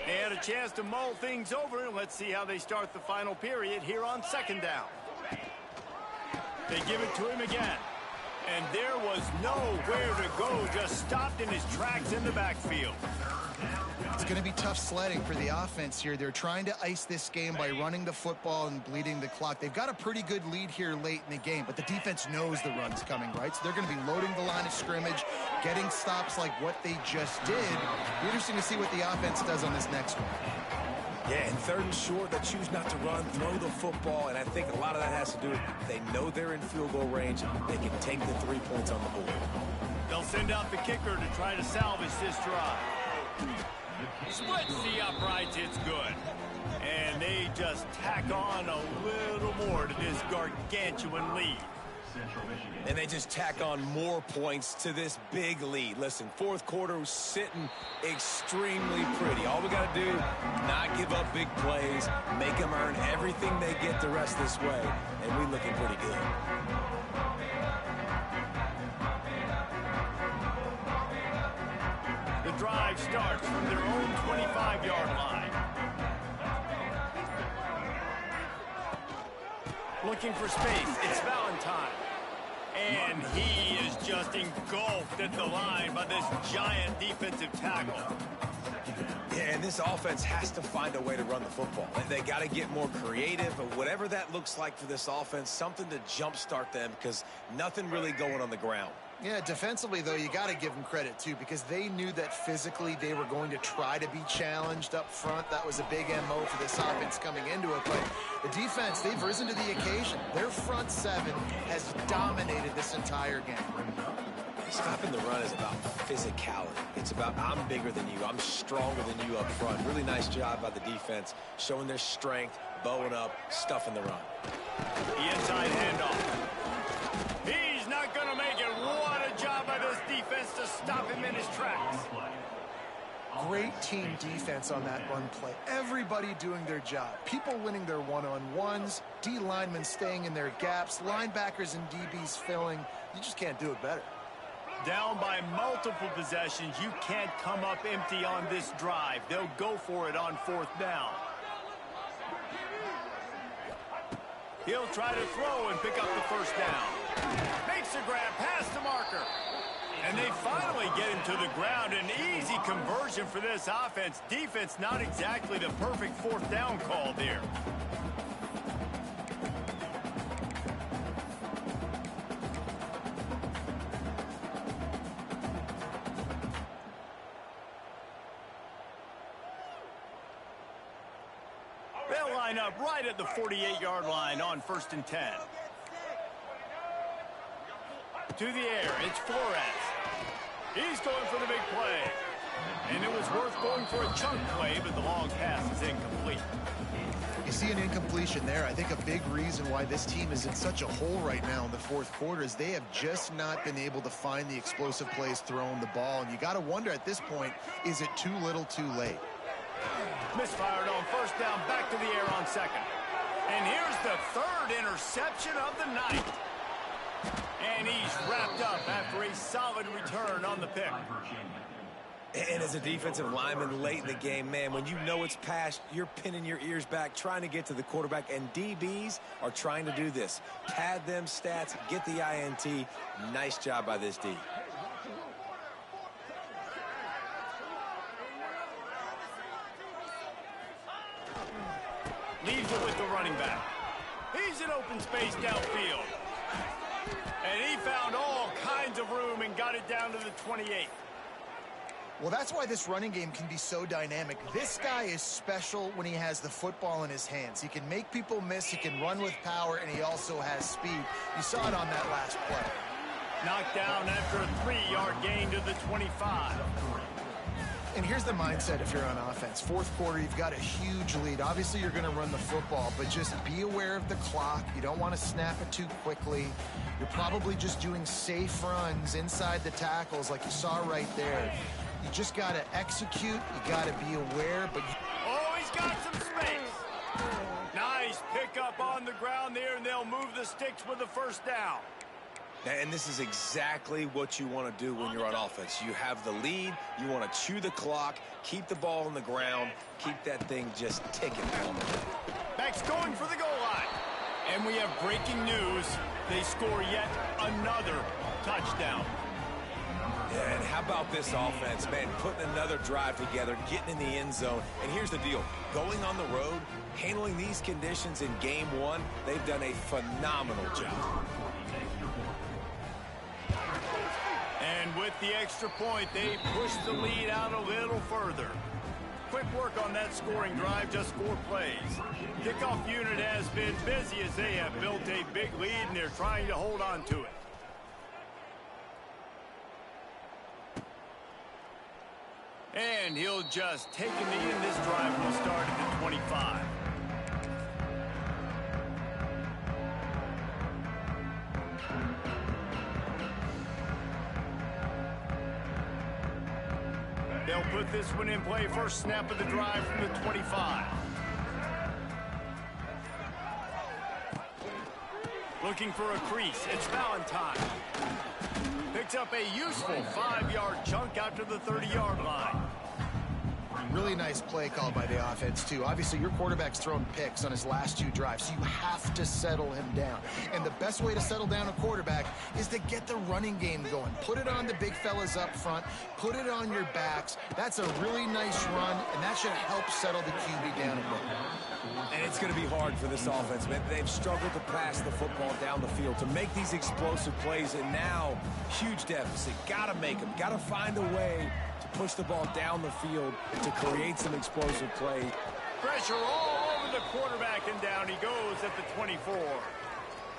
[SPEAKER 1] And a chance to mull things over. Let's see how they start the final period here on second down. They give it to him again. And there was nowhere to go, just stopped in his tracks in the backfield.
[SPEAKER 2] It's going to be tough sledding for the offense here. They're trying to ice this game by running the football and bleeding the clock. They've got a pretty good lead here late in the game, but the defense knows the run's coming, right? So they're going to be loading the line of scrimmage, getting stops like what they just did. Be interesting to see what the offense does on this next one.
[SPEAKER 3] Yeah, and third and short, they choose not to run, throw the football, and I think a lot of that has to do with they know they're in field goal range. They can take the 3 points on the board.
[SPEAKER 1] They'll send out the kicker to try to salvage this drive. Splits the uprights, it's good. And they just tack on a little more to this gargantuan lead.
[SPEAKER 4] Central Michigan.
[SPEAKER 3] And they just tack on more points to this big lead. Listen, fourth quarter was sitting extremely pretty. All we got to do, not give up big plays, make them earn everything they get the rest this way, and we're looking pretty good.
[SPEAKER 1] The drive starts from their own 25-yard line. Looking for space, it's Valentine. And he is just engulfed at the line by this giant defensive tackle.
[SPEAKER 3] Yeah, and this offense has to find a way to run the football. They got to get more creative, or whatever that looks like for this offense, something to jumpstart them, because nothing really going on the ground.
[SPEAKER 2] Yeah, defensively, though, you got to give them credit, too, because they knew that physically they were going to try to be challenged up front. That was a big MO for this offense coming into it. But the defense, they've risen to the occasion. Their front seven has dominated this entire game.
[SPEAKER 3] Stopping the run is about physicality. It's about I'm bigger than you. I'm stronger than you up front. Really nice job by the defense, showing their strength, bowing up, stuffing the run.
[SPEAKER 1] The inside handoff. He's not going to make it. What a job by this defense to stop him in his tracks.
[SPEAKER 2] Great team defense on that run play. Everybody doing their job. People winning their one-on-ones, D linemen staying in their gaps, linebackers and DBs filling. You just can't do it better.
[SPEAKER 1] Down by multiple possessions, you can't come up empty on this drive. They'll go for it on fourth down. He'll try to throw and pick up the first down. Makes a grab past the marker. And they finally get him to the ground. An easy conversion for this offense. Defense not exactly the perfect fourth down call there. They'll line up right at the 48-yard line on 1st and 10. To the air, it's Flores. He's going for the big play. And it was worth going for a chunk play, but the long pass is incomplete.
[SPEAKER 2] You see an incompletion there. I think a big reason why this team is in such a hole right now in the fourth quarter is they have just not been able to find the explosive plays throwing the ball. And you got to wonder at this point, is it too little too late?
[SPEAKER 1] Misfired on first down, back to the air on second. And here's the third interception of the night. And he's wrapped up after a solid return on the pick.
[SPEAKER 3] And as a defensive lineman late in the game, man, when you know it's past, you're pinning your ears back, trying to get to the quarterback, and DBs are trying to do this. Pad them stats, get the INT. Nice job by this D.
[SPEAKER 1] Leaves it with the running back. He's in open space downfield. And he found all kinds of room and got it down to the 28.
[SPEAKER 2] Well, that's why this running game can be so dynamic. This guy is special when he has the football in his hands. He can make people miss, he can run with power, and he also has speed. You saw it on that last play.
[SPEAKER 1] Knocked down after a 3-yard gain to the 25.
[SPEAKER 2] And here's the mindset if you're on offense. Fourth quarter, you've got a huge lead. Obviously, you're going to run the football, but just be aware of the clock. You don't want to snap it too quickly. You're probably just doing safe runs inside the tackles like you saw right there. You just got to execute. You got to be aware. But
[SPEAKER 1] Oh, he's got some space. Nice pickup on the ground there, and they'll move the sticks with the first down.
[SPEAKER 3] And this is exactly what you want to do when you're on offense. You have the lead. You want to chew the clock, keep the ball on the ground, keep that thing just ticking.
[SPEAKER 1] Backs going for the goal line. And we have breaking news. They score yet another touchdown.
[SPEAKER 3] Yeah, and how about this offense, man, putting another drive together, getting in the end zone. And here's the deal. Going on the road, handling these conditions in game one, they've done a phenomenal job.
[SPEAKER 1] And with the extra point, they push the lead out a little further. Quick work on that scoring drive, just 4 plays. Kickoff unit has been busy as they have built a big lead, and they're trying to hold on to it. And he'll just take a knee, and this drive will start at the 25. They'll put this one in play. First snap of the drive from the 25. Looking for a crease. It's Valentine. Picks up a useful 5-yard chunk out to the 30-yard line.
[SPEAKER 2] really nice play call by the offense, too. Obviously, your quarterback's thrown picks on his last 2 drives, so you have to settle him down. And the best way to settle down a quarterback is to get the running game going. Put it on the big fellas up front. Put it on your backs. That's a really nice run, and that should help settle the QB down a bit.
[SPEAKER 3] And it's going to be hard for this offense, man. They've struggled to pass the football down the field, to make these explosive plays, and now, huge deficit. Got to make them. Got to find a way to push the ball down the field to create some explosive play.
[SPEAKER 1] Pressure all over the quarterback, and down he goes at the 24.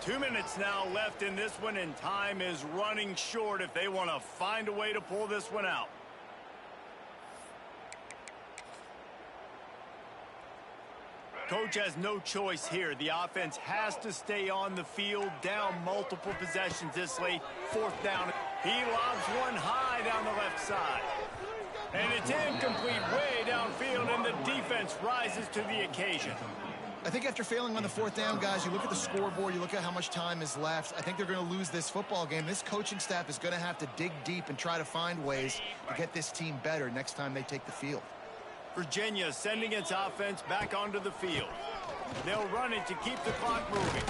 [SPEAKER 1] 2 minutes now left in this one, and time is running short if they want to find a way to pull this one out. Coach has no choice here. The offense has to stay on the field, down multiple possessions this late. 4th down. He lobs one high down the left side. And it's incomplete way downfield, and the defense rises to the occasion.
[SPEAKER 2] I think after failing on the 4th down, guys, you look at the scoreboard, you look at how much time is left. I think they're going to lose this football game. This coaching staff is going to have to dig deep and try to find ways to get this team better next time they take the field.
[SPEAKER 1] Virginia sending its offense back onto the field. They'll run it to keep the clock moving.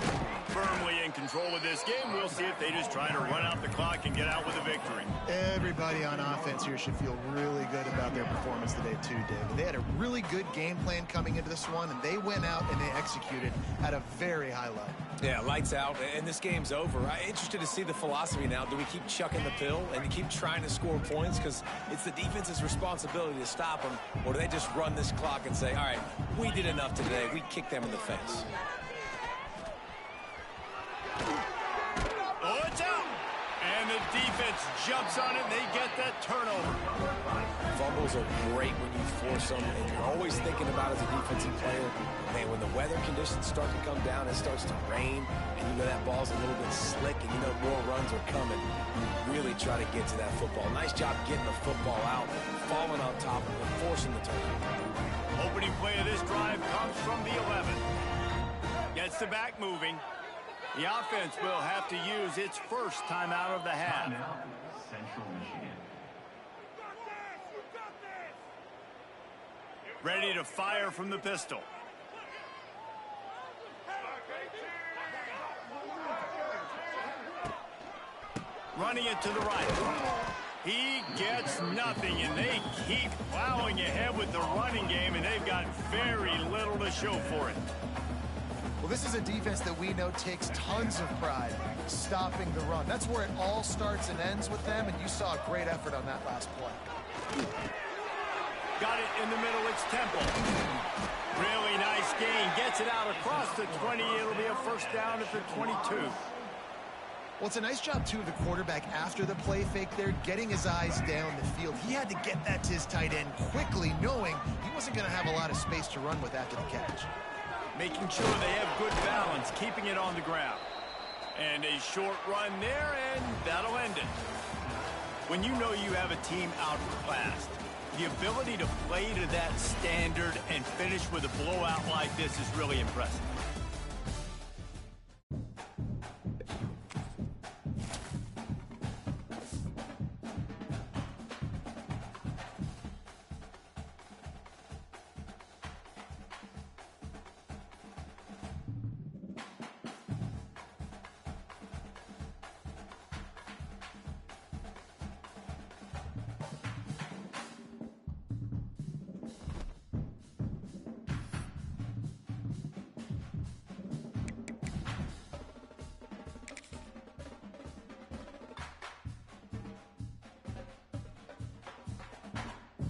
[SPEAKER 1] Firmly in control of this game. We'll see if they just try to run out the clock and get out with a victory.
[SPEAKER 2] Everybody on offense here should feel really good about their performance today too, David. They had a really good game plan coming into this one, and they went out and they executed at a very high level.
[SPEAKER 3] Yeah, lights out, and this game's over. I'm interested to see the philosophy now. Do we keep chucking the pill and keep trying to score points because it's the defense's responsibility to stop them, or do they just run this clock and say, all right, we did enough today, we kicked them in the face?
[SPEAKER 1] Oh, it's out! And the defense jumps on it, and they get that turnover.
[SPEAKER 3] Fumbles are great when you force them, and you're always thinking about as a defensive player, man, when the weather conditions start to come down, it starts to rain, and you know that ball's a little bit slick, and you know more runs are coming. You really try to get to that football. Nice job getting the football out, falling on top of it, forcing the turnover.
[SPEAKER 1] Opening play of this drive comes from the 11. Gets the back moving. The offense will have to use its first timeout of the half.
[SPEAKER 4] Central Michigan.
[SPEAKER 1] Ready to fire from the pistol. Running it to the right. He gets nothing, and they keep plowing ahead with the running game, and they've got very little to show for it.
[SPEAKER 2] Well, this is a defense that we know takes tons of pride stopping the run. That's where it all starts and ends with them, and you saw a great effort on that last play.
[SPEAKER 1] Got it in the middle. It's Temple. Really nice gain. Gets it out across the 20. It'll be a first down at the 22.
[SPEAKER 2] Well, it's a nice job, too, of the quarterback after the play fake there, getting his eyes down the field. He had to get that to his tight end quickly, knowing he wasn't going to have a lot of space to run with after the catch.
[SPEAKER 1] Making sure they have good balance, keeping it on the ground. And a short run there, and that'll end it. When you know you have a team outclassed, the ability to play to that standard and finish with a blowout like this is really impressive.